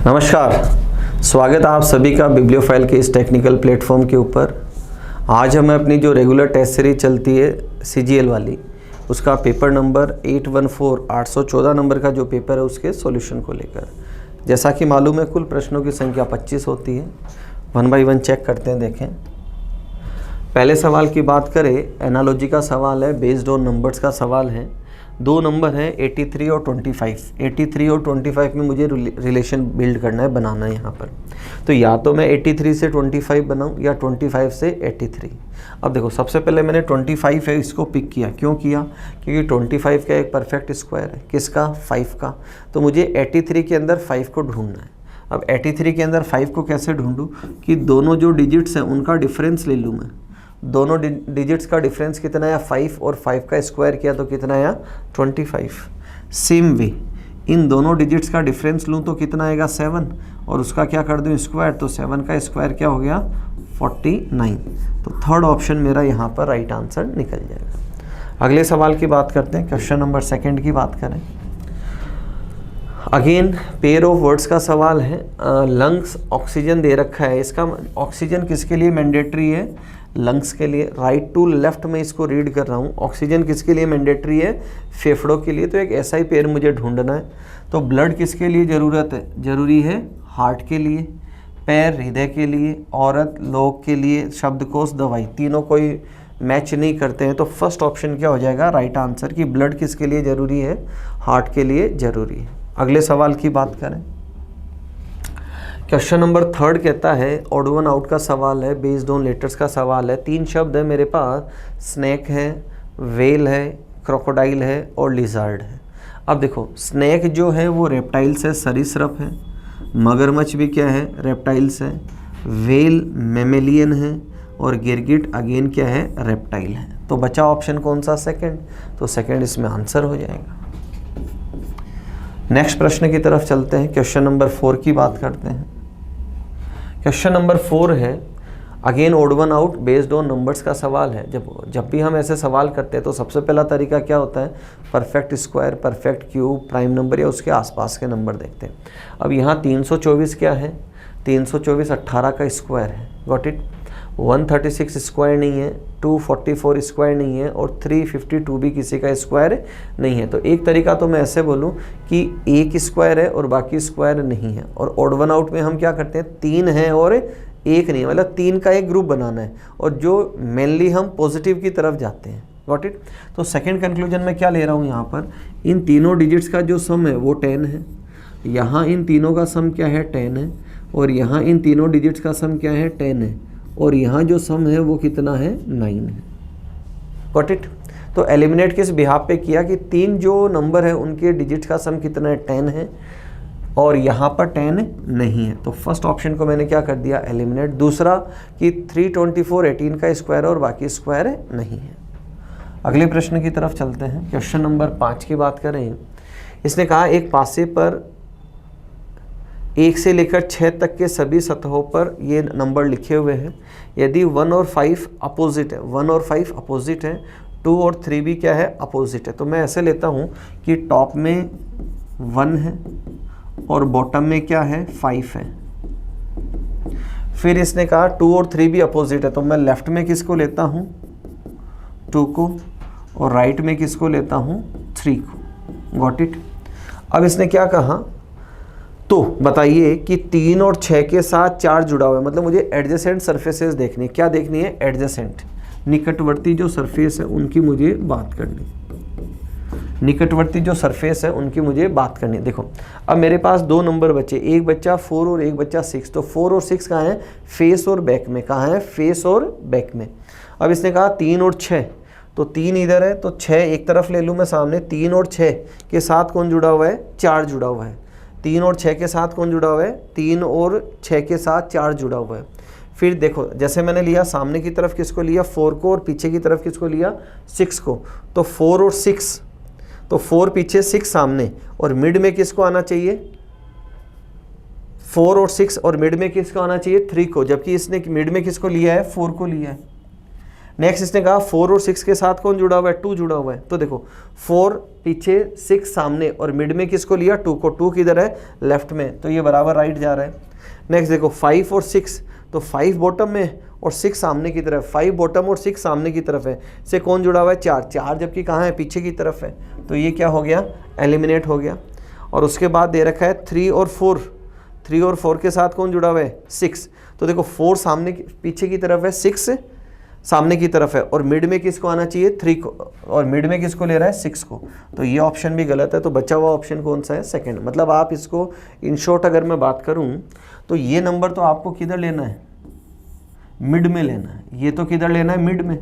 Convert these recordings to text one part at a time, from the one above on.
नमस्कार, स्वागत है आप सभी का बिब्लियोफाइल के इस टेक्निकल प्लेटफॉर्म के ऊपर। आज हमें अपनी जो रेगुलर टेस्ट सीरीज चलती है CGL वाली, उसका पेपर नंबर 814 नंबर का जो पेपर है उसके सॉल्यूशन को लेकर। जैसा कि मालूम है कुल प्रश्नों की संख्या 25 होती है। 1 बाय 1 चेक करते हैं। देखें, पहले सवाल की बात करें, एनालॉजी का सवाल है, बेस्ड ऑन नंबर्स का सवाल है। दो नंबर हैं 83 और 25। 83 और 25 में मुझे रिलेशन बिल्ड करना है, बनाना है यहाँ पर। तो या तो मैं 83 से 25 बनाऊँ या 25 से 83। अब देखो, सबसे पहले मैंने 25 है इसको पिक किया। क्यों किया? क्योंकि 25 का एक परफेक्ट स्क्वायर है। किसका? 5 का। तो मुझे 83 के अंदर 5 को ढूंढना है। अब 83 के अंदर 5 को कैसे ढूंढूँ कि दोनों जो डिजिट्स हैं उनका डिफरेंस ले लूँ मैं। दोनों डिजिट्स का डिफरेंस कितना है? 5, और 5 का स्क्वायर किया तो कितना आया? 25। सेम वे इन दोनों डिजिट्स का डिफरेंस लूँ तो कितना आएगा? 7, और उसका क्या कर दूँ? स्क्वायर। तो 7 का स्क्वायर क्या हो गया? 49। तो थर्ड ऑप्शन मेरा यहाँ पर राइट आंसर निकल जाएगा। अगले सवाल की बात करते हैं। क्वेश्चन नंबर 2 की बात करें। अगेन पेयर ऑफ वर्ड्स का सवाल है। लंग्स ऑक्सीजन दे रखा है। इसका ऑक्सीजन किसके लिए मैंडेटरी है? लंग्स के लिए। राइट टू लेफ्ट में इसको रीड कर रहा हूँ। ऑक्सीजन किसके लिए मैंडेटरी है? फेफड़ों के लिए। तो एक ऐसा ही पेयर मुझे ढूंढना है। तो ब्लड किसके लिए ज़रूरत है? ज़रूरी है हार्ट के लिए, पैर हृदय के लिए, औरत लोग के लिए, शब्दकोश दवाई। तीनों कोई मैच नहीं करते हैं। तो फर्स्ट ऑप्शन क्या हो जाएगा राइट आंसर कि ब्लड किसके लिए ज़रूरी है? हार्ट के लिए ज़रूरी है। अगले सवाल की बात करें। क्वेश्चन नंबर 3 कहता है, ऑड वन आउट का सवाल है, बेस्ड ऑन लेटर्स का सवाल है। 3 शब्द है मेरे पास, स्नैक है, वेल है, क्रोकोडाइल है और लिजार्ड है। अब देखो, स्नैक जो है वो रेप्टाइल्स है, सरीसृप है। मगरमच्छ भी क्या है? रेप्टाइल्स है। वेल मैमेलियन है और गिरगिट अगेन क्या है? रेप्टाइल है। तो बचा ऑप्शन कौन सा? सेकंड। तो सेकंड इसमें आंसर हो जाएगा। नेक्स्ट प्रश्न की तरफ चलते हैं। क्वेश्चन नंबर 4 की बात करते हैं। क्वेश्चन नंबर 4 है, again odd one out based on numbers का सवाल है। जब भी हम ऐसे सवाल करते हैं तो सबसे पहला तरीका क्या होता है? Perfect square, perfect cube, prime number या उसके आसपास के नंबर देखते हैं। अब यहाँ 324 क्या है? 324 18 का स्क्वायर है। Got it. 136 स्क्वायर नहीं है, 244 स्क्वायर नहीं है और 352 भी किसी का स्क्वायर नहीं है। तो एक तरीका तो मैं ऐसे बोलूं कि एक स्क्वायर है और बाकी स्क्वायर नहीं है। और ऑड वन आउट में हम क्या करते हैं? 3 है और 1 नहीं है, मतलब 3 का एक ग्रुप बनाना है और जो मेनली हम पॉजिटिव की तरफ जाते हैं। Got it. तो सेकेंड कंक्लूजन में क्या ले रहा हूँ यहाँ पर, इन तीनों डिजिट्स का जो सम है वो 10 है। यहाँ इन तीनों का सम क्या है? 10 है। और यहाँ इन तीनों डिजिट्स का सम क्या है? 10 है। और यहाँ जो सम है वो कितना है? 9 है। Got it. तो एलिमिनेट किस बिहाफ पे किया कि 3 जो नंबर है उनके डिजिट्स का सम कितना है? 10 है और यहाँ पर 10 नहीं है। तो फर्स्ट ऑप्शन को मैंने क्या कर दिया? एलिमिनेट। दूसरा कि 324 18 का स्क्वायर और बाकी स्क्वायर नहीं है। अगले प्रश्न की तरफ चलते हैं। क्वेश्चन नंबर 5 की बात करें। इसने कहा, एक पासे पर 1 से लेकर 6 तक के सभी सतहों पर ये नंबर लिखे हुए हैं। यदि 1 और 5 अपोजिट है, 1 और 5 अपोजिट है, 2 और 3 भी क्या है? अपोजिट है। तो मैं ऐसे लेता हूँ कि टॉप में 1 है और बॉटम में क्या है? 5 है। फिर इसने कहा 2 और 3 भी अपोजिट है, तो मैं लेफ्ट में किसको लेता हूँ? 2 को, और राइट में किसको लेता हूँ? 3 को। Got it. अब इसने क्या कहा, तो बताइए कि 3 और 6 के साथ 4 जुड़ा हुआ है, मतलब मुझे एडजेसेंट सरफेसेस देखनी है। क्या देखनी है? एडजेसेंट, निकटवर्ती जो सरफेस है उनकी मुझे बात करनी। निकटवर्ती जो सरफेस है उनकी मुझे बात करनी है। देखो, अब मेरे पास 2 नंबर बचे, एक बच्चा 4 और एक बच्चा 6। तो 4 और 6 कहाँ है? फेस और बैक में। कहाँ है? फेस और बैक में। अब इसने कहा 3 और 6, तो 3 इधर है तो 6 एक तरफ ले लूँ मैं सामने। 3 और 6 के साथ कौन जुड़ा हुआ है? 4 जुड़ा हुआ है। 3 और 6 के साथ कौन जुड़ा हुआ है? 3 और 6 के साथ 4 जुड़ा हुआ है। फिर देखो, जैसे मैंने लिया सामने की तरफ किसको लिया? 4 को, और पीछे की तरफ किसको लिया? 6 को। तो 4 और 6, तो 4 पीछे 6 सामने, और मिड में किसको आना चाहिए? 4 और 6, और मिड में किसको आना चाहिए? 3 को। जबकि इसने मिड में किसको लिया है? 4 को लिया है। नेक्स्ट इसने कहा 4 और 6 के साथ कौन जुड़ा हुआ है, 2 जुड़ा हुआ है। तो देखो 4 पीछे 6 सामने और मिड में किसको लिया, 2 को। 2 किधर है, लेफ्ट में, तो ये बराबर राइट जा रहा है। नेक्स्ट देखो 5 और 6, तो 5 बॉटम में और 6 सामने की तरफ, 5 बॉटम और 6 सामने की तरफ है, से कौन जुड़ा हुआ है, 4। 4 जबकि कहाँ है, पीछे की तरफ है, तो ये क्या हो गया, एलिमिनेट हो गया। और उसके बाद दे रखा है 3 और 4, 3 और 4 के साथ कौन जुड़ा हुआ है, 6। तो देखो 4 सामने पीछे की तरफ है, 6 सामने की तरफ है, और मिड में किसको आना चाहिए, 3 को, और मिड में किसको ले रहा है, 6 को। तो ये ऑप्शन भी गलत है, तो बचा हुआ ऑप्शन कौन सा है, सेकंड। मतलब आप इसको इन शॉर्ट अगर मैं बात करूं तो ये नंबर तो आपको किधर लेना है, मिड में लेना है, ये तो किधर लेना है, मिड में।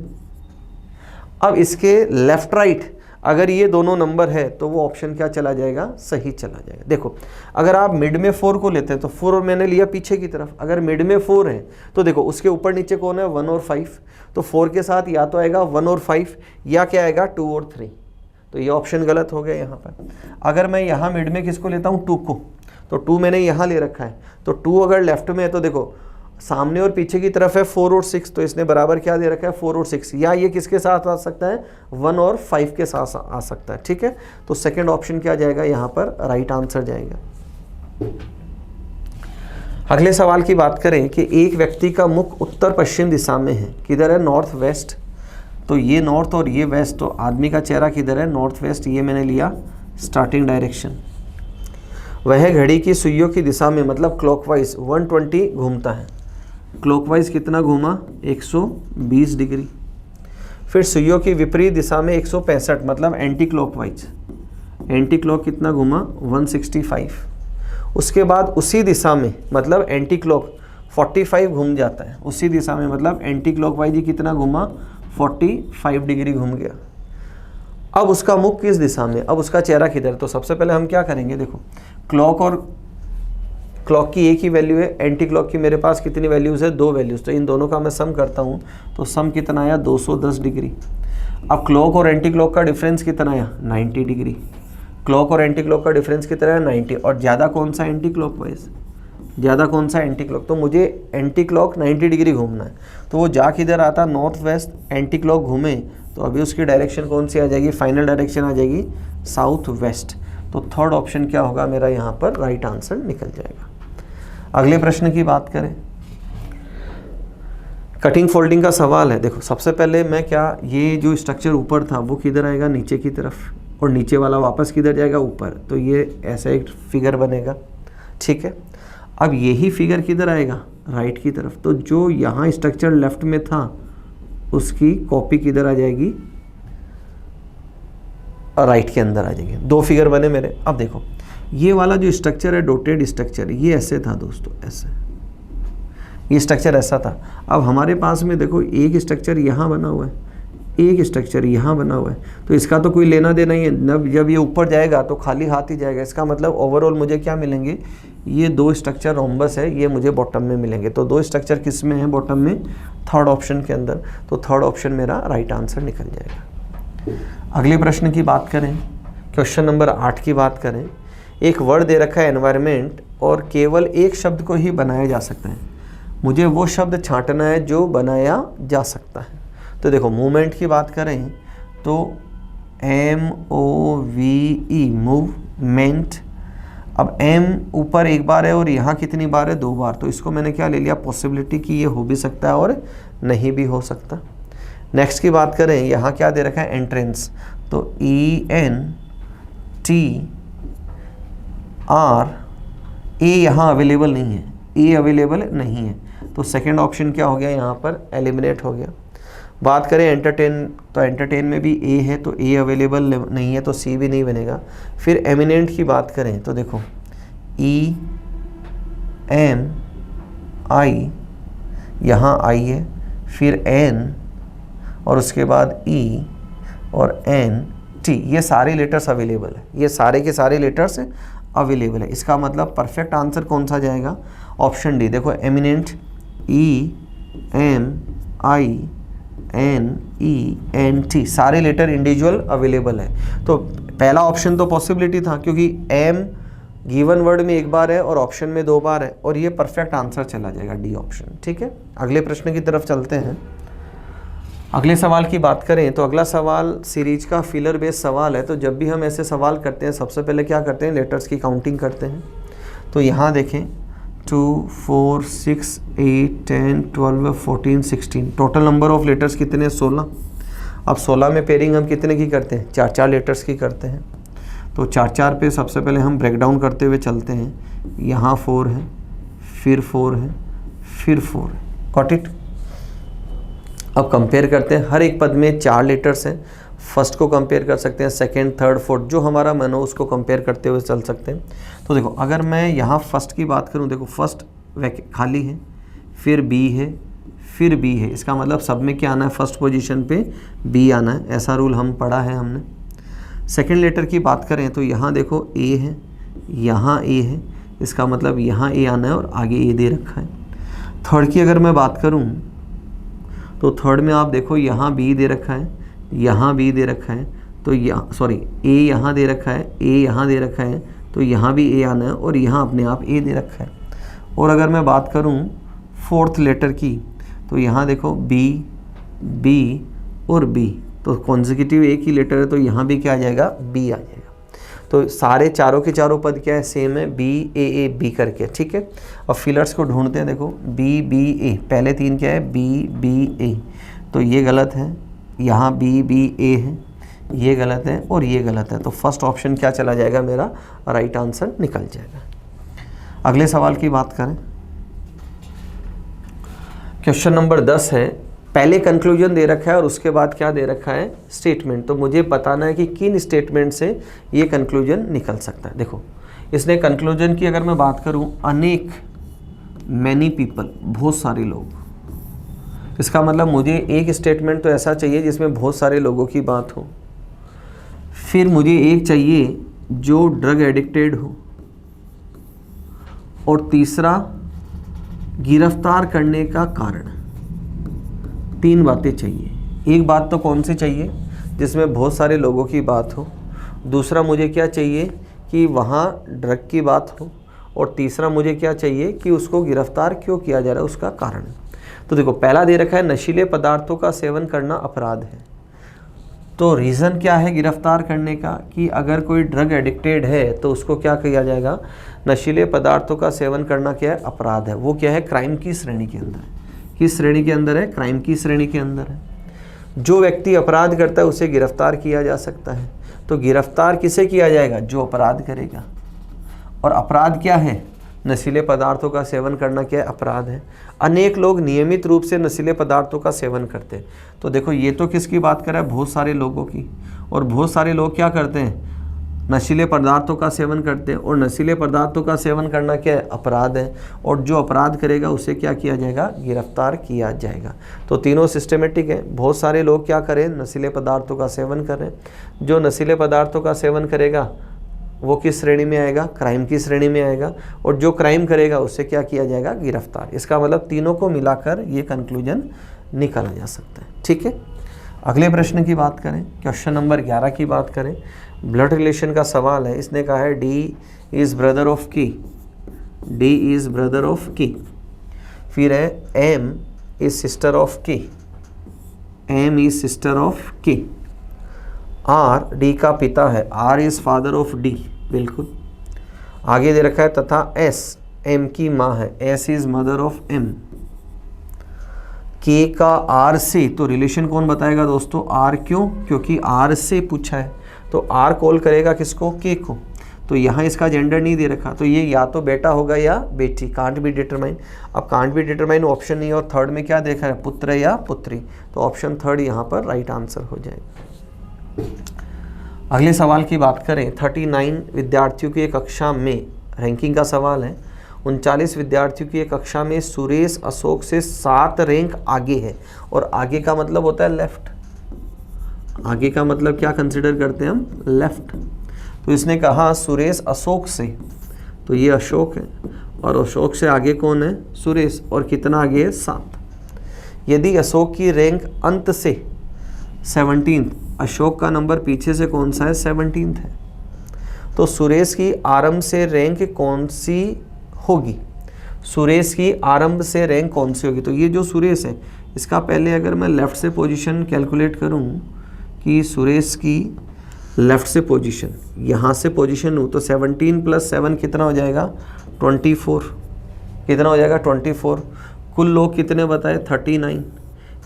अब इसके लेफ्ट राइट अगर ये दोनों नंबर है तो वो ऑप्शन क्या चला जाएगा, सही चला जाएगा। देखो अगर आप मिड में 4 को लेते हैं तो 4 और मैंने लिया पीछे की तरफ, अगर मिड में 4 है तो देखो उसके ऊपर नीचे कौन है, 1 और 5, तो 4 के साथ या तो आएगा 1 और 5 या क्या आएगा 2 और 3, तो ये ऑप्शन गलत हो गया यहाँ पर। अगर मैं यहाँ मिड में किसको लेता हूँ, 2 को, तो 2 मैंने यहाँ ले रखा है, तो 2 अगर लेफ्ट में है तो देखो सामने और पीछे की तरफ है 4 और 6, तो इसने बराबर क्या दे रखा है, 4 और 6, या ये किसके साथ आ सकता है, 1 और 5 के साथ आ सकता है। ठीक है, तो सेकंड ऑप्शन क्या जाएगा यहाँ पर, राइट आंसर जाएगा। अगले सवाल की बात करें कि एक व्यक्ति का मुख उत्तर पश्चिम दिशा में है, किधर है, नॉर्थ वेस्ट, तो ये नॉर्थ और ये वेस्ट, तो आदमी का चेहरा किधर है, नॉर्थ वेस्ट, ये मैंने लिया स्टार्टिंग डायरेक्शन। वह घड़ी की सुइयों की दिशा में मतलब क्लॉकवाइज 120 घूमता है, क्लॉकवाइज कितना घूमा, 120 डिग्री। फिर सुइयों की विपरीत दिशा में 165 मतलब एंटी क्लॉकवाइज, एंटी क्लॉक कितना घूमा, 165। उसके बाद उसी दिशा में मतलब एंटी क्लॉक 45 घूम जाता है, उसी दिशा में मतलब एंटी क्लॉकवाइज ही कितना घूमा, 45 डिग्री घूम गया। अब उसका मुख किस दिशा में, अब उसका चेहरा किधर, तो सबसे पहले हम क्या करेंगे, देखो क्लॉक और क्लॉक की एक ही वैल्यू है, एंटी क्लॉक की मेरे पास कितनी वैल्यूज़ है, 2 वैल्यूज़, तो इन दोनों का मैं सम करता हूँ, तो सम कितना आया, 210 डिग्री। अब क्लॉक और एंटी क्लॉक का डिफरेंस कितना आया, 90 डिग्री। क्लॉक और एंटी क्लॉक का डिफरेंस कितना है, 90, और ज़्यादा कौन सा एंटी क्लॉक वाइज, ज़्यादा कौन सा एंटी क्लॉक, तो मुझे एंटी क्लॉक 90 डिग्री घूमना है, तो वो जा किधर आता, नॉर्थ वेस्ट, एंटी क्लॉक घूमे तो अभी उसकी डायरेक्शन कौन सी आ जाएगी, फाइनल डायरेक्शन आ जाएगी साउथ वेस्ट। तो थर्ड ऑप्शन क्या होगा मेरा यहाँ पर, राइट आंसर निकल जाएगा। अगले प्रश्न की बात करें, कटिंग फोल्डिंग का सवाल है। देखो सबसे पहले मैं क्या, ये जो स्ट्रक्चर ऊपर था वो किधर आएगा, नीचे की तरफ, और नीचे वाला वापस किधर जाएगा, ऊपर, तो ये ऐसा एक फिगर बनेगा। ठीक है, अब यही फिगर किधर आएगा, राइट की तरफ, तो जो यहाँ स्ट्रक्चर लेफ्ट में था उसकी कॉपी किधर आ जाएगी, राइट के अंदर आ जाएगी। 2 फिगर बने मेरे। अब देखो ये वाला जो स्ट्रक्चर है, डॉटेड स्ट्रक्चर, ये ऐसे था दोस्तों, ऐसे ये स्ट्रक्चर ऐसा था। अब हमारे पास में देखो एक स्ट्रक्चर यहाँ बना हुआ है, एक स्ट्रक्चर यहाँ बना हुआ है, तो इसका तो कोई लेना देना ही है, जब ये ऊपर जाएगा तो खाली हाथ ही जाएगा। इसका मतलब ओवरऑल मुझे क्या मिलेंगे, ये 2 स्ट्रक्चर रोम्बस है, ये मुझे बॉटम में मिलेंगे। तो 2 स्ट्रक्चर किस में है, बॉटम में, थर्ड ऑप्शन के अंदर, तो थर्ड ऑप्शन मेरा राइट आंसर निकल जाएगा। अगले प्रश्न की बात करें, क्वेश्चन नंबर 8 की बात करें। एक वर्ड दे रखा है एनवायरनमेंट, और केवल एक शब्द को ही बनाया जा सकता है, मुझे वो शब्द छांटना है जो बनाया जा सकता है। तो देखो मूवमेंट की बात करें तो MOVE, मूवमेंट। अब M ऊपर एक बार है और यहाँ कितनी बार है, 2 बार, तो इसको मैंने क्या ले लिया, पॉसिबिलिटी की ये हो भी सकता है और नहीं भी हो सकता। नेक्स्ट की बात करें, यहाँ क्या दे रखा है, एंट्रेंस, तो ENTR, ए यहाँ अवेलेबल नहीं है, ए अवेलेबल नहीं है, तो सेकंड ऑप्शन क्या हो गया, यहाँ पर एलिमिनेट हो गया। बात करें एंटरटेन, तो एंटरटेन में भी ए है, तो ए अवेलेबल नहीं है, तो सी भी नहीं बनेगा। फिर एमिनेंट की बात करें तो देखो EMI, यहाँ आई है, फिर N, और उसके बाद E और NT, ये सारे लेटर्स अवेलेबल है, ये सारे के सारे लेटर्स अवेलेबल है। इसका मतलब परफेक्ट आंसर कौन सा जाएगा, ऑप्शन डी। देखो एमिनेंट, EMINENT, सारे लेटर इंडिविजुअल अवेलेबल है। तो पहला ऑप्शन तो पॉसिबिलिटी था, क्योंकि M गिवन वर्ड में एक बार है और ऑप्शन में 2 बार है, और ये परफेक्ट आंसर चला जाएगा, डी ऑप्शन। ठीक है, अगले प्रश्न की तरफ चलते हैं। अगले सवाल की बात करें तो अगला सवाल सीरीज का फिलर बेस्ड सवाल है। तो जब भी हम ऐसे सवाल करते हैं सबसे पहले क्या करते हैं, लेटर्स की काउंटिंग करते हैं। तो यहाँ देखें 2, 4, 6, 8, 10, 12, 14, 16, टोटल नंबर ऑफ लेटर्स कितने, 16। अब 16 में पेयरिंग हम कितने की करते हैं, 4-4 लेटर्स की करते हैं। तो 4-4 पे सबसे पहले हम ब्रेक डाउन करते हुए चलते हैं। यहाँ 4 है, फिर 4 है, फिर 4 है, गॉट इट। अब कंपेयर करते हैं, हर एक पद में 4 लेटर्स हैं। फर्स्ट को कंपेयर कर सकते हैं, सेकंड, थर्ड, फोर्थ, जो हमारा मन हो उसको कंपेयर करते हुए चल सकते हैं। तो देखो अगर मैं यहाँ फर्स्ट की बात करूँ, देखो फर्स्ट खाली है, फिर बी है, फिर बी है, इसका मतलब सब में क्या आना है, फर्स्ट पोजीशन पे बी आना है, ऐसा रूल हम पढ़ा है हमने। सेकंड लेटर की बात करें तो यहाँ देखो ए है, यहाँ ए है, इसका मतलब यहाँ ए आना है और आगे ए दे रखा है। थर्ड की अगर मैं बात करूँ तो थर्ड में आप देखो यहाँ बी दे रखा है, यहाँ बी दे रखा है, तो यहाँ सॉरी ए यहाँ दे रखा है, ए यहाँ दे रखा है, तो यहाँ भी ए आना है और यहाँ अपने आप ए दे रखा है। और अगर मैं बात करूँ फोर्थ लेटर की तो यहाँ देखो बी, बी और बी, तो कॉन्जिक्यूटिव एक ही लेटर है तो यहाँ भी क्या आ जाएगा, बी आ जाएगा। तो सारे चारों के चारों पद क्या है, सेम है, बी ए ए बी करके, ठीक है। अब फिलर्स को ढूंढते हैं, देखो बी बी ए, पहले 3 क्या है, बी बी ए, तो ये गलत है, यहाँ बी बी ए है, ये गलत है और ये गलत है। तो फर्स्ट ऑप्शन क्या चला जाएगा, मेरा राइट आंसर निकल जाएगा। अगले सवाल की बात करें, क्वेश्चन नंबर 10 है। पहले कंक्लूजन दे रखा है और उसके बाद क्या दे रखा है, स्टेटमेंट। तो मुझे बताना है कि किन स्टेटमेंट से ये कंक्लूजन निकल सकता है। देखो इसने कंक्लूजन की अगर मैं बात करूं, अनेक, मैनी पीपल, बहुत सारे लोग, इसका मतलब मुझे एक स्टेटमेंट तो ऐसा चाहिए जिसमें बहुत सारे लोगों की बात हो। फिर मुझे एक चाहिए जो ड्रग एडिक्टेड हो, और तीसरा गिरफ्तार करने का कारण। 3 बातें चाहिए। एक बात तो कौन सी चाहिए, जिसमें बहुत सारे लोगों की बात हो। दूसरा मुझे क्या चाहिए कि वहाँ ड्रग की बात हो, और तीसरा मुझे क्या चाहिए कि उसको गिरफ्तार क्यों किया जा रहा है, उसका कारण। तो देखो पहला दे रखा है नशीले पदार्थों का सेवन करना अपराध है। तो रीज़न क्या है गिरफ्तार करने का, कि अगर कोई ड्रग एडिक्टेड है तो उसको क्या किया जाएगा, नशीले पदार्थों का सेवन करना क्या है, अपराध है। वो क्या है, क्राइम की श्रेणी के अंदर है। किस श्रेणी के अंदर है, क्राइम की श्रेणी के अंदर है। जो व्यक्ति अपराध करता है उसे गिरफ्तार किया जा सकता है। तो गिरफ्तार किसे किया जाएगा, जो अपराध करेगा। और अपराध क्या है, नशीले पदार्थों का सेवन करना क्या है, अपराध है। अनेक लोग नियमित रूप से नशीले पदार्थों का सेवन करते हैं। तो देखो ये तो किसकी बात कर रहा है, बहुत सारे लोगों की। और बहुत सारे लोग क्या करते हैं, नशीले पदार्थों का सेवन करते हैं। और नशीले पदार्थों का सेवन करना क्या है, अपराध है। और जो अपराध करेगा उसे क्या किया जाएगा, गिरफ्तार किया जाएगा। तो तीनों सिस्टमेटिक है। बहुत सारे लोग क्या करें, नशीले पदार्थों का सेवन करें। जो नशीले पदार्थों का सेवन करेगा वो किस श्रेणी में आएगा, क्राइम की श्रेणी में आएगा। और जो क्राइम करेगा उससे क्या किया जाएगा, गिरफ्तार। इसका मतलब तीनों को मिलाकर ये कंक्लूजन निकाला जा सकता है, ठीक है। अगले प्रश्न की बात करें, क्वेश्चन नंबर 11 की बात करें। ब्लड रिलेशन का सवाल है। इसने कहा है डी इज़ ब्रदर ऑफ की, डी इज़ ब्रदर ऑफ की। फिर है एम इज सिस्टर ऑफ की, एम इज सिस्टर ऑफ की। आर डी का पिता है, R is father of D, बिल्कुल। आगे दे रखा है तथा एस एम की माँ है, S is mother of M. के का आर से, तो रिलेशन कौन बताएगा दोस्तों, आर। क्यों, क्योंकि आर से पूछा है तो आर कॉल करेगा किसको, के को। तो यहाँ इसका जेंडर नहीं दे रखा, तो ये या तो बेटा होगा या बेटी, कांट बी डिटरमाइन। अब कांट बी डिटरमाइन ऑप्शन नहीं है, और थर्ड में क्या देखा है, पुत्र या पुत्री। तो ऑप्शन थर्ड यहाँ पर राइट आंसर हो जाएगा। अगले सवाल की बात करें, 39 विद्यार्थियों की एक कक्षा में, रैंकिंग का सवाल है। 39 विद्यार्थियों की एक कक्षा में सुरेश अशोक से 7 रैंक आगे है। और आगे का मतलब होता है लेफ्ट। आगे का मतलब क्या कंसिडर करते हैं हम, लेफ्ट। तो इसने कहा सुरेश अशोक से, तो ये अशोक है, और अशोक से आगे कौन है, सुरेश। और कितना आगे है, 7। यदि अशोक की रैंक अंत से 17, अशोक का नंबर पीछे से कौन सा है, 17 है, तो सुरेश की आरंभ से रैंक कौन सी होगी। सुरेश की आरंभ से रैंक कौन सी होगी। तो ये जो सुरेश है इसका पहले अगर मैं लेफ़्ट से पोजीशन कैलकुलेट करूँ कि सुरेश की लेफ़्ट से पोजीशन, यहाँ से पोजीशन हूँ, तो 17 + 7 कितना हो जाएगा 24। कितना हो जाएगा 24। कुल लोग कितने बताए 39।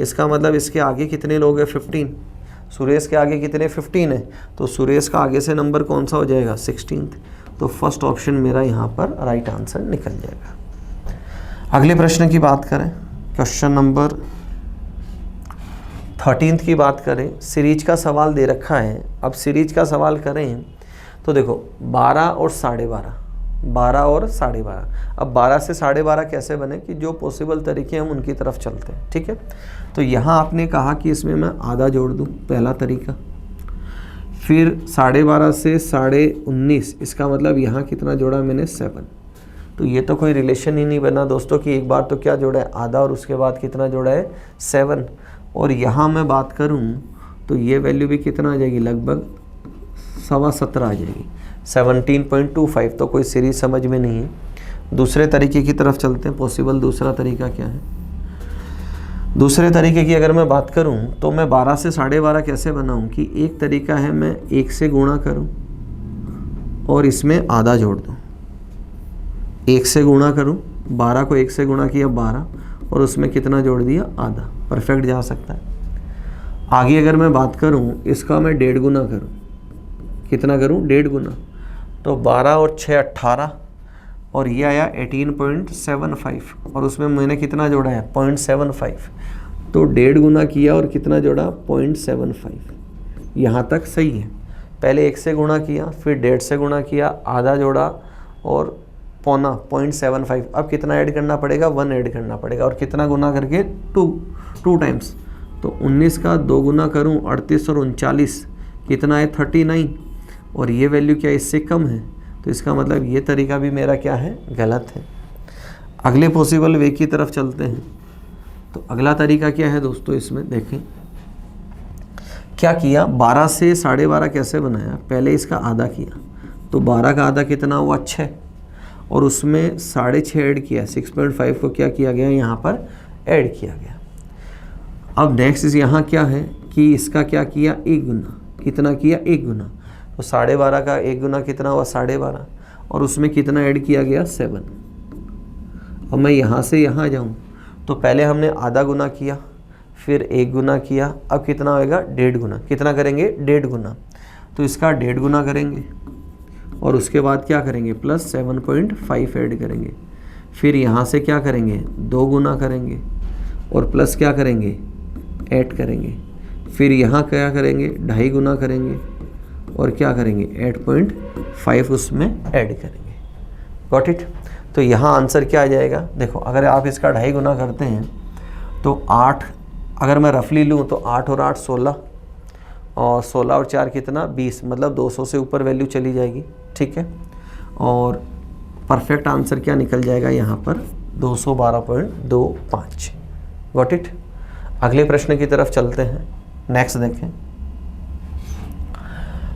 इसका मतलब इसके आगे कितने लोग हैं 15। सुरेश के आगे कितने 15 है, तो सुरेश का आगे से नंबर कौन सा हो जाएगा 16। तो फर्स्ट ऑप्शन मेरा यहाँ पर राइट आंसर निकल जाएगा। अगले प्रश्न की बात करें, क्वेश्चन नंबर 13 की बात करें। सीरीज का सवाल दे रखा है। अब सीरीज का सवाल करें तो देखो 12 और 12.5, 12 और 12.5। अब 12 से 12.5 कैसे बने कि जो पॉसिबल तरीके हम उनकी तरफ चलते हैं, ठीक है। तो यहाँ आपने कहा कि इसमें मैं आधा जोड़ दूँ, पहला तरीका। फिर 12.5 से 19.5, इसका मतलब यहाँ कितना जोड़ा मैंने 7। तो ये तो कोई रिलेशन ही नहीं बना दोस्तों कि एक बार तो क्या जोड़ा है आधा और उसके बाद कितना जोड़ा है 7। और यहाँ मैं बात करूँ तो ये वैल्यू भी कितना आ जाएगी, लगभग 17.25 आ जाएगी, 17.25। तो कोई सीरीज समझ में नहीं है। दूसरे तरीके की तरफ चलते हैं। पॉसिबल दूसरा तरीका क्या है। दूसरे तरीके की अगर मैं बात करूं तो मैं 12 से 12.5 कैसे बनाऊं कि एक तरीका है मैं 1 से गुणा करूं और इसमें आधा जोड़ दूं। 1 से गुणा करूं, 12 को 1 से गुणा किया 12 और उसमें कितना जोड़ दिया आधा। परफेक्ट जा सकता है। आगे अगर मैं बात करूं इसका मैं 1.5 गुना करूं, कितना करूं 1.5 गुना, तो 12 और 6 18 और ये आया 18.75 और उसमें मैंने कितना जोड़ा है 0.75। तो 1.5 गुना किया और कितना जोड़ा 0.75। यहाँ तक सही है। पहले 1 से गुणा किया, फिर 1.5 से गुणा किया, आधा जोड़ा और पौना 0.75। अब कितना ऐड करना पड़ेगा 1 ऐड करना पड़ेगा और कितना गुना करके 2 टाइम्स। तो 19 का 2 गुना करूँ 38 और 39 कितना है 39 और ये वैल्यू क्या इससे कम है। तो इसका मतलब ये तरीका भी मेरा क्या है गलत है। अगले पॉसिबल वे की तरफ चलते हैं। तो अगला तरीका क्या है दोस्तों, इसमें देखें क्या किया। 12 से 12.5 कैसे बनाया, पहले इसका आधा किया तो 12 का आधा कितना हुआ 6 और उसमें 6.5 ऐड किया, 6.5 को क्या किया गया यहाँ पर ऐड किया गया। अब नेक्स्ट यहाँ क्या है कि इसका क्या किया 1 गुना, कितना किया 1 गुना। तो 12.5 का 1 गुना कितना हुआ 12.5 और उसमें कितना ऐड किया गया 7। अब मैं यहाँ से यहाँ जाऊँ तो पहले हमने आधा गुना किया, फिर 1 गुना किया, अब कितना होएगा 1.5 गुना। कितना करेंगे 1.5 गुना। तो इसका 1.5 गुना करेंगे और उसके बाद क्या करेंगे प्लस 7.5 ऐड करेंगे। फिर यहाँ से क्या करेंगे 2 गुना करेंगे और प्लस क्या करेंगे 8 करेंगे। फिर यहाँ क्या करेंगे 2.5 गुना करेंगे और क्या करेंगे 8.5 उसमें ऐड करेंगे। Got it. तो यहाँ आंसर क्या आ जाएगा, देखो अगर आप इसका 2.5 गुना करते हैं तो 8, अगर मैं रफली लूँ तो 8 और 8 16 और 16 और 4 कितना 20, मतलब 200 से ऊपर वैल्यू चली जाएगी, ठीक है। और परफेक्ट आंसर क्या निकल जाएगा यहाँ पर 212.25। Got it. अगले प्रश्न की तरफ चलते हैं। नेक्स्ट देखें।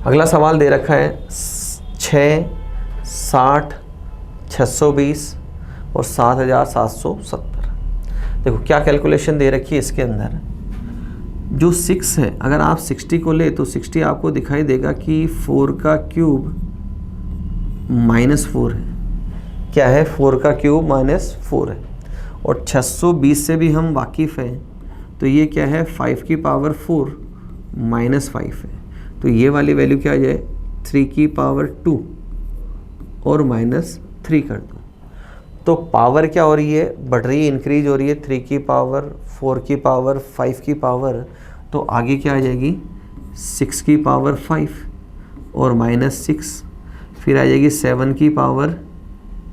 अगला सवाल दे रखा है 6, 60, 620 और 7,770। देखो क्या कैलकुलेशन दे रखी है इसके अंदर। जो 6 है अगर आप 60 को ले तो 60 आपको दिखाई देगा कि 4 का क्यूब -4 है। क्या है 4 का क्यूब -4 है। और 620 से भी हम वाकिफ़ हैं तो ये क्या है 5 की पावर 4 -5 है। तो ये वाली वैल्यू क्या आ जाए 3 की पावर 2 और -3 कर दो। तो पावर क्या हो रही है बढ़ रही है, इंक्रीज हो रही है। 3 की पावर 4 की पावर 5 की पावर, तो आगे क्या आ जाएगी 6 की पावर 5 और -6, फिर आ जाएगी 7 की पावर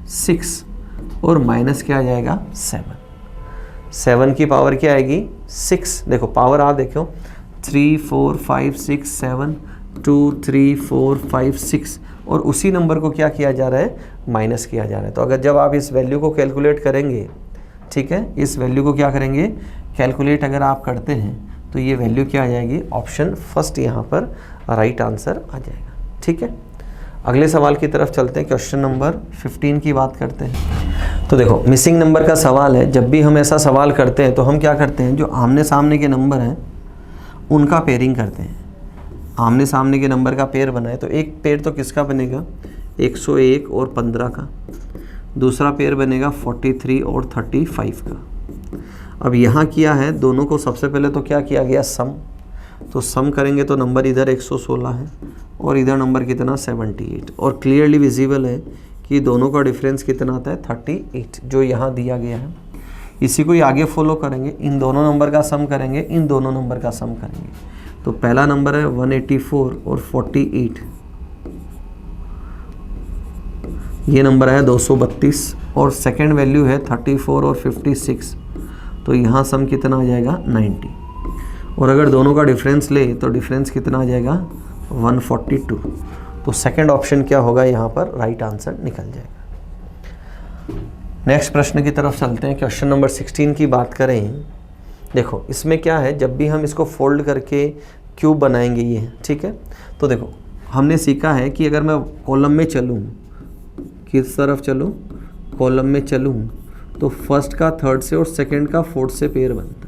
6 और माइनस क्या आ जाएगा 7 की पावर क्या आएगी 6। देखो पावर आप देखो 3 4 5 6 7 2 3 4 5 6 और उसी नंबर को क्या किया जा रहा है माइनस किया जा रहा है। तो अगर जब आप इस वैल्यू को कैलकुलेट करेंगे, ठीक है, इस वैल्यू को क्या करेंगे कैलकुलेट अगर आप करते हैं तो ये वैल्यू क्या आ जाएगी ऑप्शन फर्स्ट यहाँ पर राइट आंसर आ जाएगा। ठीक है, अगले सवाल की तरफ चलते हैं। क्वेश्चन नंबर 15 की बात करते हैं। तो देखो मिसिंग नंबर का सवाल है। जब भी हम ऐसा सवाल करते हैं तो हम क्या करते हैं, जो आमने सामने के नंबर हैं उनका पेयरिंग करते हैं। आमने सामने के नंबर का पेयर बनाए तो एक पेयर तो किसका बनेगा, 101 और 15 का। दूसरा पेयर बनेगा 43 और 35 का। अब यहाँ किया है दोनों को, सबसे पहले तो क्या किया गया, सम। तो सम करेंगे तो नंबर इधर 116 है और इधर नंबर कितना 78, और क्लियरली विजिबल है कि दोनों का डिफरेंस कितना आता है 38, जो यहाँ दिया गया है। इसी को ही आगे फॉलो करेंगे, इन दोनों नंबर का सम करेंगे, इन दोनों नंबर का सम करेंगे। तो पहला नंबर है 184 और 48, ये नंबर है 232, और सेकंड वैल्यू है 34 और 56, तो यहाँ सम कितना आ जाएगा 90। और अगर दोनों का डिफरेंस ले तो डिफरेंस कितना आ जाएगा 142। तो सेकंड ऑप्शन क्या होगा, यहाँ पर राइट आंसर निकल जाएगा। नेक्स्ट प्रश्न की तरफ चलते हैं। क्वेश्चन नंबर 16 की बात करें। देखो इसमें क्या है, जब भी हम इसको फोल्ड करके क्यूब बनाएंगे ये, ठीक है। तो देखो हमने सीखा है कि अगर मैं कॉलम में चलूँ, किस तरफ चलूँ, कॉलम में चलूँ, तो फर्स्ट का थर्ड से और सेकंड का फोर्थ से पेयर बनता है।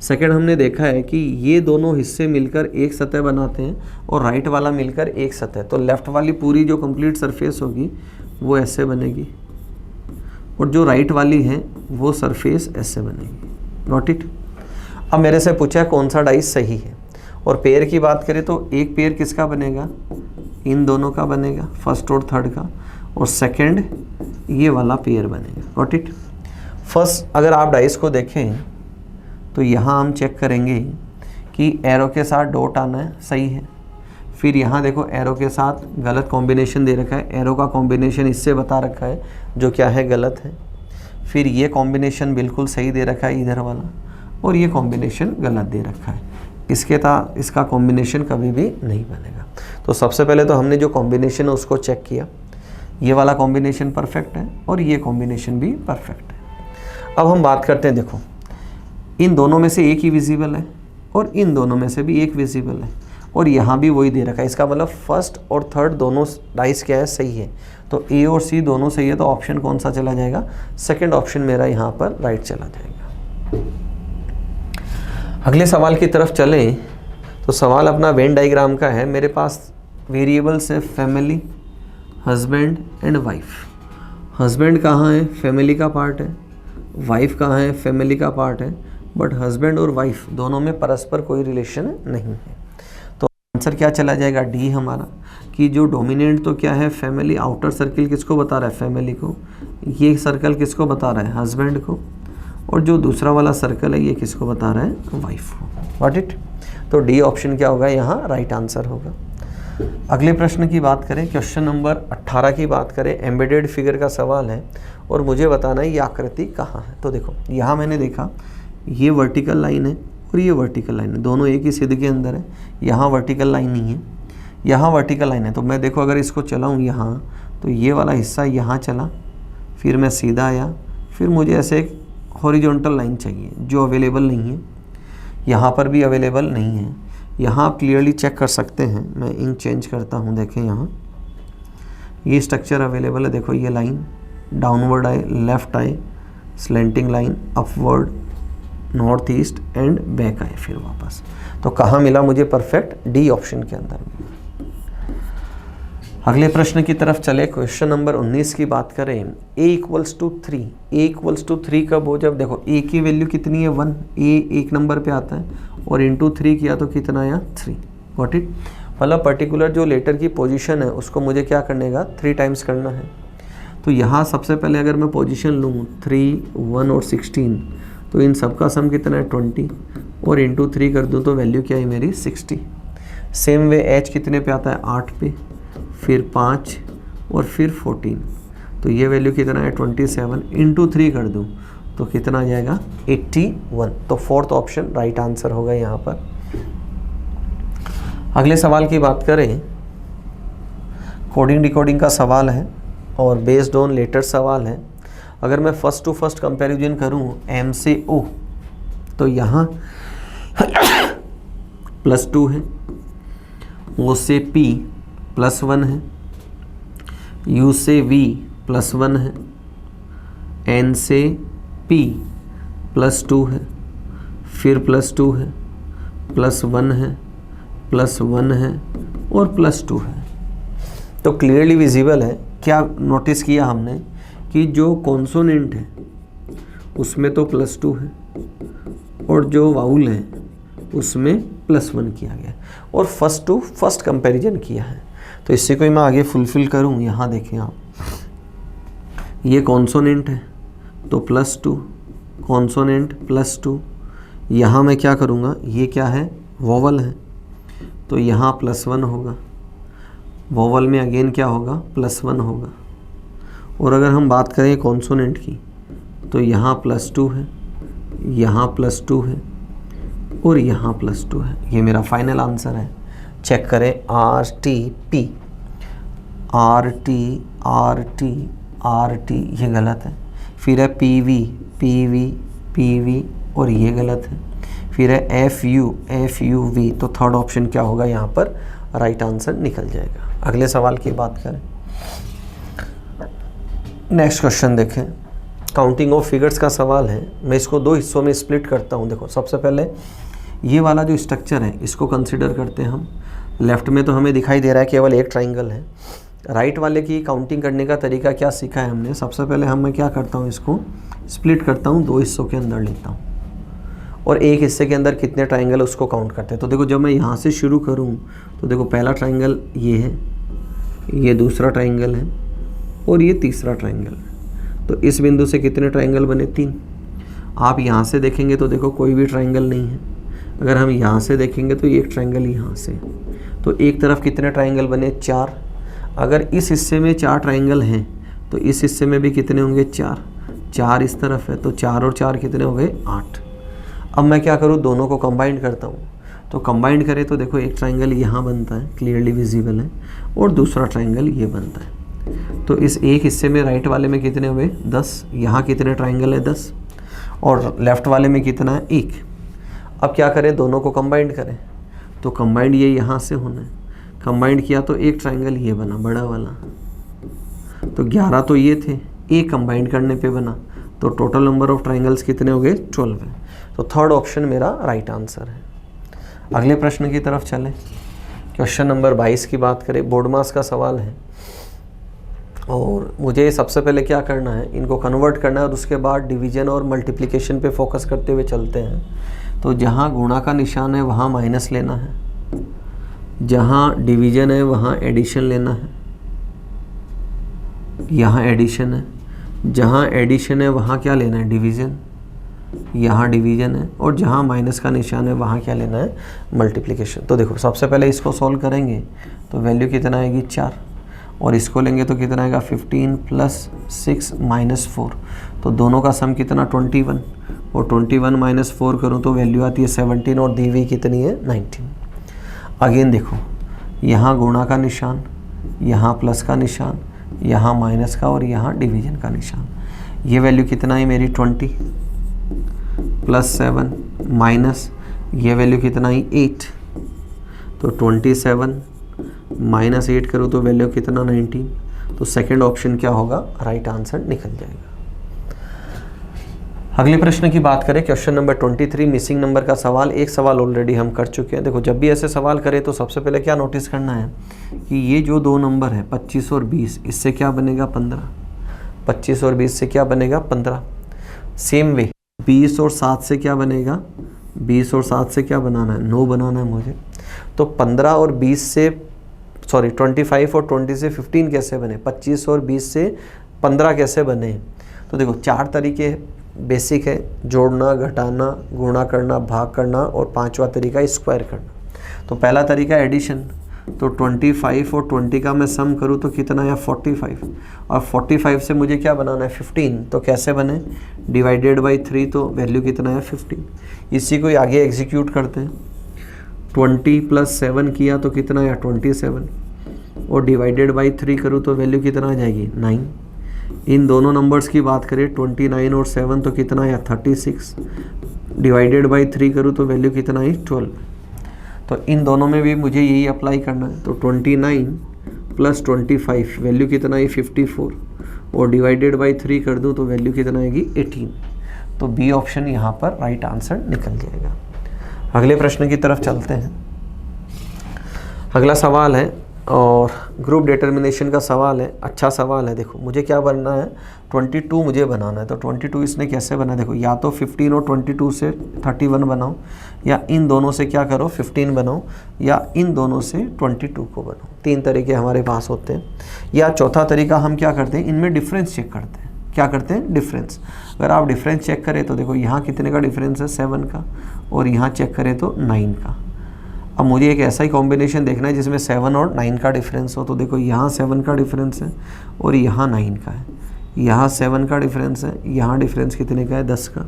सेकंड हमने देखा है कि ये दोनों हिस्से मिलकर एक सतह बनाते हैं और राइट वाला मिलकर एक सतह। तो लेफ़्ट वाली पूरी जो कंप्लीट सरफेस होगी वो ऐसे बनेगी, और जो राइट वाली है वो सरफेस ऐसे बनेगी। Got it. अब मेरे से पूछा है कौन सा डाइस सही है, और पेयर की बात करें तो एक पेयर किसका बनेगा, इन दोनों का बनेगा, फर्स्ट और थर्ड का, और सेकंड ये वाला पेयर बनेगा। Got it. फर्स्ट अगर आप डाइस को देखें तो यहाँ हम चेक करेंगे कि एरो के साथ डॉट आना है, सही है। फिर यहाँ देखो एरो के साथ गलत कॉम्बिनेशन दे रखा है, एरो का कॉम्बिनेशन इससे बता रखा है जो क्या है गलत है। फिर ये कॉम्बिनेशन बिल्कुल सही दे रखा है इधर वाला, और ये कॉम्बिनेशन गलत दे रखा है, इसका कॉम्बिनेशन कभी भी नहीं बनेगा। तो सबसे पहले तो हमने जो कॉम्बिनेशन है उसको चेक किया, ये वाला कॉम्बिनेशन परफेक्ट है और ये कॉम्बिनेशन भी परफेक्ट है। अब हम बात करते हैं, देखो इन दोनों में से एक ही विजिबल है और इन दोनों में से भी एक विजिबल है, और यहाँ भी वही दे रखा है। इसका मतलब फर्स्ट और थर्ड दोनों डाइस क्या है, सही है। तो ए और सी दोनों सही है, तो ऑप्शन कौन सा चला जाएगा, सेकंड ऑप्शन मेरा यहाँ पर राइट चला जाएगा। अगले सवाल की तरफ चलें तो सवाल अपना वेन डायग्राम का है। मेरे पास वेरिएबल्स है family, husband and wife. Husband कहाँ है, फैमिली का पार्ट है, वाइफ कहाँ है, फैमिली का पार्ट है, बट हस्बैंड और वाइफ दोनों में परस्पर कोई रिलेशन नहीं है। तो आंसर क्या चला जाएगा, डी हमारा, कि जो डोमिनेंट तो क्या है फैमिली, आउटर सर्किल किसको बता रहा है, फैमिली को, ये सर्कल किसको बता रहा है, हस्बैंड को, और जो दूसरा वाला सर्कल है ये किसको बता रहा है, वाइफ को। What it. तो डी ऑप्शन क्या होगा, यहाँ राइट आंसर होगा। अगले प्रश्न की बात करें, क्वेश्चन नंबर 18 की बात करें। एम्बेडेड फिगर का सवाल है और मुझे बताना है ये आकृति कहाँ है। तो देखो यहाँ मैंने देखा ये वर्टिकल लाइन है और ये वर्टिकल लाइन है, दोनों एक ही सिद्ध के अंदर है। यहाँ वर्टिकल लाइन नहीं है, यहाँ वर्टिकल लाइन है। तो मैं देखो अगर इसको चलाऊँ यहाँ, तो ये वाला हिस्सा यहाँ चला, फिर मैं सीधा आया, फिर मुझे ऐसे एक हॉरिजॉन्टल लाइन चाहिए जो अवेलेबल नहीं है, यहाँ पर भी अवेलेबल नहीं है। यहाँ आप क्लियरली चेक कर सकते हैं, मैं इंक चेंज करता हूँ, देखें यहाँ ये स्ट्रक्चर अवेलेबल है। देखो ये लाइन डाउनवर्ड आए, लेफ़्ट आए, slanting line upward, north east and back आए फिर वापस। तो कहाँ मिला मुझे परफेक्ट, डी ऑप्शन के अंदर मिला। अगले प्रश्न की तरफ चले, क्वेश्चन नंबर 19 की बात करें। a equals to 3, a equals to 3 कब हो, जब देखो a की वैल्यू कितनी है 1, a एक नंबर पे आता है, और इंटू 3 किया तो कितना आया 3। Got it. मतलब पर्टिकुलर जो लेटर की पोजीशन है उसको मुझे क्या करने का, 3 टाइम्स करना है। तो यहाँ सबसे पहले अगर मैं पोजीशन लूँ 3, 1 और 16, तो इन सब का सम कितना है 20, और इंटू 3 कर दूँ तो वैल्यू क्या है मेरी 60। सेम वे एच कितने पे आता है 8 पे, फिर 5 और फिर 14, तो ये वैल्यू कितना है 27, इंटू 3 कर दूँ तो कितना आ जाएगा 81। तो फोर्थ ऑप्शन राइट आंसर होगा यहाँ पर। अगले सवाल की बात करें, कोडिंग डिकोडिंग का सवाल है और बेस्ड ऑन लेटर सवाल है। अगर मैं फर्स्ट टू फर्स्ट कंपैरिजन करूँ एम से ओ, तो यहाँ +2 है, ओ से पी +1 है, यू से वी +1 है, n से p +2 है, फिर +2 है, +1 है, +1 है और +2 है। तो क्लियरली विजिबल है। क्या नोटिस किया हमने कि जो कॉन्सोनेंट है उसमें तो +2 है और जो वाउल है उसमें +1 किया गया और फर्स्ट टू फर्स्ट कंपैरिजन किया है। तो इससे कोई मैं आगे फुलफिल करूं, यहाँ देखें आप, ये कॉन्सोनेंट है तो +2, कॉन्सोनेंट +2। यहाँ मैं क्या करूँगा, ये क्या है, वोवल है तो यहाँ +1 होगा, वोवल में अगेन क्या होगा, +1 होगा। और अगर हम बात करें कॉन्सोनेंट की तो यहाँ +2 है, यहाँ +2 है और यहाँ +2 है। ये मेरा फाइनल आंसर है। चेक करें, RTP, RT, RT, RT, ये गलत है। फिर है PV, PV, PV और ये गलत है। फिर है FU, FUV, तो थर्ड ऑप्शन क्या होगा, यहाँ पर राइट आंसर निकल जाएगा। अगले सवाल की बात करें, नेक्स्ट क्वेश्चन देखें। काउंटिंग ऑफ फिगर्स का सवाल है। मैं इसको दो हिस्सों में स्प्लिट करता हूँ। देखो, सबसे पहले ये वाला जो स्ट्रक्चर है इसको कंसिडर करते हैं हम। लेफ्ट में तो हमें दिखाई दे रहा है केवल एक ट्राइंगल है। राइट वाले की काउंटिंग करने का तरीका क्या सीखा है हमने। सबसे पहले मैं क्या करता हूँ, इसको स्प्लिट करता हूँ, दो हिस्सों के अंदर लेता हूँ और एक हिस्से के अंदर कितने ट्राइंगल उसको काउंट करते हैं। तो देखो, जब मैं यहाँ से शुरू करूँ तो देखो, पहला ट्राइंगल ये है, ये दूसरा ट्राइंगल है और ये तीसरा ट्राइंगल है। तो इस बिंदु से कितने ट्राइंगल बने, 3। आप यहाँ से देखेंगे तो देखो कोई भी ट्राइंगल नहीं है। अगर हम यहाँ से देखेंगे तो एक ट्राइंगल यहाँ से, तो एक तरफ कितने ट्राइंगल बने, 4। अगर इस हिस्से में 4 ट्राइंगल हैं तो इस हिस्से में भी कितने होंगे, 4। 4 इस तरफ है तो 4 और 4 कितने हो गए, 8। अब मैं क्या करूँ, दोनों को कंबाइन करता हूँ। तो कंबाइन करें तो देखो, एक ट्राइंगल यहाँ बनता है, क्लियरली विजिबल है, और दूसरा ट्राइंगल ये बनता है। तो इस एक हिस्से में राइट वाले में कितने हुए, 10। यहाँ कितने ट्राइंगल है, 10। और लेफ़्ट वाले में कितना है, 1। अब क्या करें, दोनों को कंबाइंड करें। तो कंबाइंड ये यहाँ से होना है। कंबाइंड किया तो एक ट्राइंगल ये बना, बड़ा वाला। तो 11 तो ये थे, एक कंबाइंड करने पे बना। तो टोटल नंबर ऑफ ट्राइंगल्स कितने हो गए, 12 है। तो थर्ड ऑप्शन मेरा राइट आंसर है। अगले प्रश्न की तरफ चलें। क्वेश्चन नंबर 22 की बात करें। बोर्ड मास का सवाल है और मुझे सबसे पहले क्या करना है, इनको कन्वर्ट करना है और उसके बाद डिवीजन और मल्टीप्लिकेशन पे फोकस करते हुए चलते हैं। तो जहाँ गुणा का निशान है वहाँ माइनस लेना है, जहाँ डिवीजन है वहाँ एडिशन लेना है। यहाँ एडिशन है, जहाँ एडिशन है वहाँ क्या लेना है, डिवीज़न। यहाँ डिवीज़न है और जहाँ माइनस का निशान है वहाँ क्या लेना है, मल्टीप्लिकेशन। तो देखो, सबसे पहले इसको सॉल्व करेंगे तो वैल्यू कितना आएगी, 4। और इसको लेंगे तो कितना आएगा, 15 + 6 - 4। तो दोनों का सम कितना, 21। और 21 - 4 करूँ तो वैल्यू आती है 17 और दी हुई कितनी है, 19। अगेन देखो, यहाँ गुणा का निशान, यहाँ प्लस का निशान, यहाँ माइनस का और यहाँ डिवीजन का निशान। ये वैल्यू कितना है मेरी, 20 + 7 माइनस ये वैल्यू कितना है, 8। तो 27 - 8 करूँ तो वैल्यू कितना, 19। तो सेकंड ऑप्शन क्या होगा, राइट आंसर निकल जाएगा। अगले प्रश्न की बात करें, क्वेश्चन नंबर 23 मिसिंग नंबर का सवाल। एक सवाल ऑलरेडी हम कर चुके हैं। देखो, जब भी ऐसे सवाल करें तो सबसे पहले क्या नोटिस करना है कि ये जो दो नंबर है 25 और 20, इससे क्या बनेगा, 15। 25 और 20 से क्या बनेगा, 15। सेम वे 20 और 7 से क्या बनेगा, 20 और 7 से क्या बनाना है, 9 बनाना है मुझे। तो 15 और 20 से 25 और 20 से 15 कैसे बने, 25 और 20 से 15 कैसे बने। तो देखो, 4 तरीके बेसिक है, जोड़ना, घटाना, गुणा करना, भाग करना, और 5वां तरीका स्क्वायर करना। तो पहला तरीका एडिशन। तो 25 और 20 का मैं सम करूँ तो कितना है, 45। और 45 से मुझे क्या बनाना है, 15। तो कैसे बने, डिवाइडेड बाई 3, तो वैल्यू कितना है, 15। इसी को आगे एग्जीक्यूट करते हैं। 20 + 7 किया तो कितना है, 27। और डिवाइडेड बाई 3 करूँ तो वैल्यू कितना आ जाएगी, 9। इन दोनों नंबर्स की बात करें, 29 और 7 तो कितना है, 36। डिवाइडेड बाई 3 करूँ तो वैल्यू कितना है, 12। तो इन दोनों में भी मुझे यही अप्लाई करना है। तो 29 + 25 वैल्यू कितना है, 54। और डिवाइडेड बाई 3 कर दूँ तो वैल्यू कितना आएगी 18। तो बी ऑप्शन यहाँ पर राइट आंसर निकल जाएगा। अगले प्रश्न की तरफ चलते हैं। अगला सवाल है और ग्रुप डिटर्मिनेशन का सवाल है। अच्छा सवाल है। देखो मुझे क्या बनना है, 22 मुझे बनाना है। तो 22 इसने कैसे बना, देखो या तो 15 और 22 से 31 बनाओ, या इन दोनों से क्या करो 15 बनाओ, या इन दोनों से 22 को बनाओ। 3 तरीके हमारे पास होते हैं। या चौथा तरीका हम क्या करते हैं, इनमें डिफरेंस चेक करते हैं। क्या करते हैं, डिफरेंस। अगर आप डिफरेंस चेक करें तो देखो यहाँ कितने का डिफरेंस है 7 का, और यहाँ चेक करें तो 9 का। अब मुझे एक ऐसा ही कॉम्बिनेशन देखना है जिसमें 7 और 9 का डिफरेंस हो। तो देखो यहाँ 7 का डिफरेंस है और यहाँ 9 का है। यहाँ 7 का डिफरेंस है, यहाँ डिफरेंस कितने का है 10 का,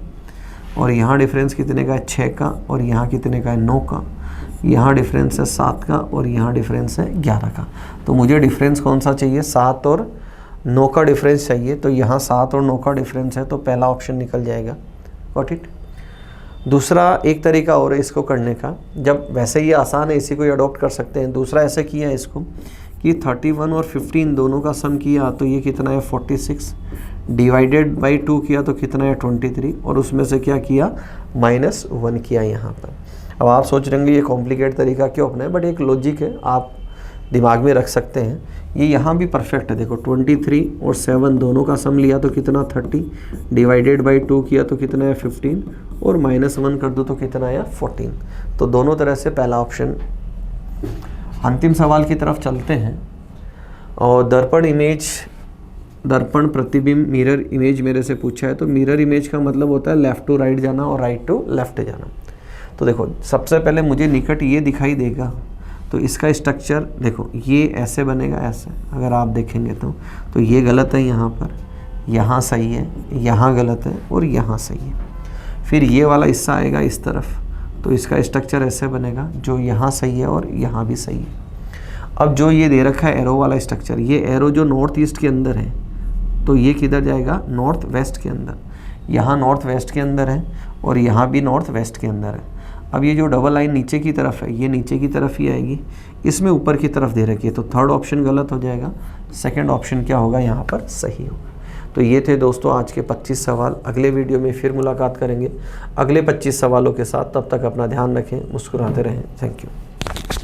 और यहाँ डिफरेंस कितने का है 6 का, और यहाँ कितने का है 9 का। यहाँ डिफरेंस है 7 का, और यहाँ डिफरेंस है 11 का। तो मुझे डिफरेंस कौन सा चाहिए, 7 और 9 का डिफरेंस चाहिए। तो यहाँ 7 और 9 का डिफरेंस है, तो पहला ऑप्शन निकल जाएगा। Got it. दूसरा एक तरीका और है इसको करने का, जब वैसे ये आसान है इसी को अडॉप्ट कर सकते हैं। दूसरा ऐसे किया है इसको कि 31 और 15 दोनों का सम किया तो ये कितना है 46, डिवाइडेड बाई 2 किया तो कितना है 23, और उसमें से क्या किया -1 किया यहाँ पर। अब आप सोच रहे होंगे ये कॉम्प्लिकेट तरीका क्यों अपना है, बट एक लॉजिक है, आप दिमाग में रख सकते हैं। ये यहाँ भी परफेक्ट है। देखो 23 और 7 दोनों का सम लिया तो कितना 30, डिवाइडेड बाई 2 किया तो कितना है 15, और -1 कर दो तो कितना है 14। तो दोनों तरह से पहला ऑप्शन। अंतिम सवाल की तरफ चलते हैं। और दर्पण प्रतिबिंब मिरर इमेज मेरे से पूछा है। तो मिरर इमेज का मतलब होता है लेफ़्ट टू राइट जाना और राइट टू लेफ़्ट जाना। तो देखो सबसे पहले मुझे निकट ये दिखाई देगा, तो इसका स्ट्रक्चर देखो ये ऐसे बनेगा, ऐसे अगर आप देखेंगे तो ये गलत है, यहाँ पर, यहाँ सही है, यहाँ गलत है, और यहाँ सही है। फिर ये वाला हिस्सा आएगा इस तरफ, तो इसका स्ट्रक्चर ऐसे बनेगा, जो यहाँ सही है और यहाँ भी सही है। अब जो ये दे रखा है एरो वाला स्ट्रक्चर, ये एरो जो नॉर्थ ईस्ट के अंदर है, तो ये किधर जाएगा नॉर्थ वेस्ट के अंदर। यहाँ नॉर्थ वेस्ट के अंदर है, और यहाँ भी नॉर्थ वेस्ट के अंदर है। अब ये जो डबल लाइन नीचे की तरफ है, ये नीचे की तरफ ही आएगी, इसमें ऊपर की तरफ दे रखी है। तो थर्ड ऑप्शन गलत हो जाएगा, सेकंड ऑप्शन क्या होगा यहाँ पर सही होगा। तो ये थे दोस्तों आज के 25 सवाल। अगले वीडियो में फिर मुलाकात करेंगे अगले 25 सवालों के साथ। तब तक अपना ध्यान रखें, मुस्कुराते रहें। Thank you.